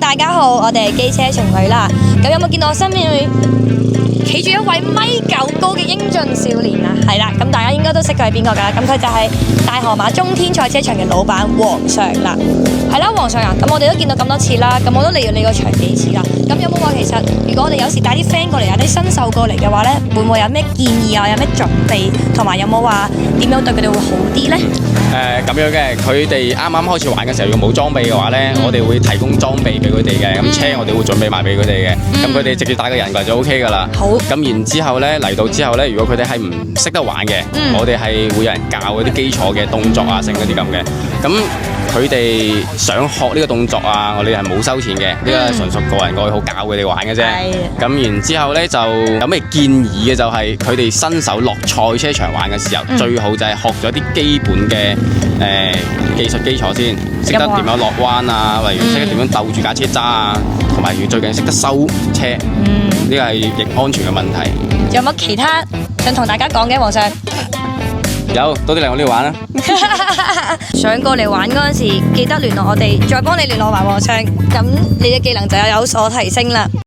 大家好，我哋係機車情侶啦。咁有冇見到我身邊企住一位1.9米高嘅英俊少年啊？係啦，咁大家應該都識佢係邊個㗎啦。咁佢就係大河馬中天賽車場嘅老闆黃尚啦。係啦，黃尚啊，咁我哋都見到咁多次啦，咁我都嚟咗你個場幾次啦。咁有冇話其實，如果我哋有時帶啲 friend 過嚟，有啲新手過嚟嘅話呢，會唔會有咩建議啊？有咩準備，同埋有冇話點樣對佢哋會好啲呢？咁樣嘅，佢哋啱啱開始玩嘅時候，如果冇裝備嘅話呢，我哋會提供裝備俾佢哋嘅。咁車我哋會準備埋俾佢哋嘅。咁佢哋直接帶個人過嚟就 OK 㗎啦。好。咁然之後呢，嚟到之後呢，如果佢哋係唔識得玩嘅，我哋係會有人教嗰啲基礎嘅動作啊，剩嗰啲咁嘅。咁佢哋想學呢個動作啊，我哋係冇收錢嘅，呢個純屬個人愛好教佢哋玩嘅啫。咁然之後呢，就有咩建議嘅就係佢哋新手落賽車場玩嘅時候，最好就係學咗啲基本嘅技術基礎先，識得點樣落彎啊，例如識得點樣鬥住架車揸啊，同埋最緊識得收車。呢個係亦安全嘅問題。有冇其他想同大家講嘅，黃尚？有，多啲嚟我呢度玩啦！想過嚟玩嗰陣時，記得聯絡我哋，再幫你聯絡埋黃尚，咁你嘅技能就有所提升啦。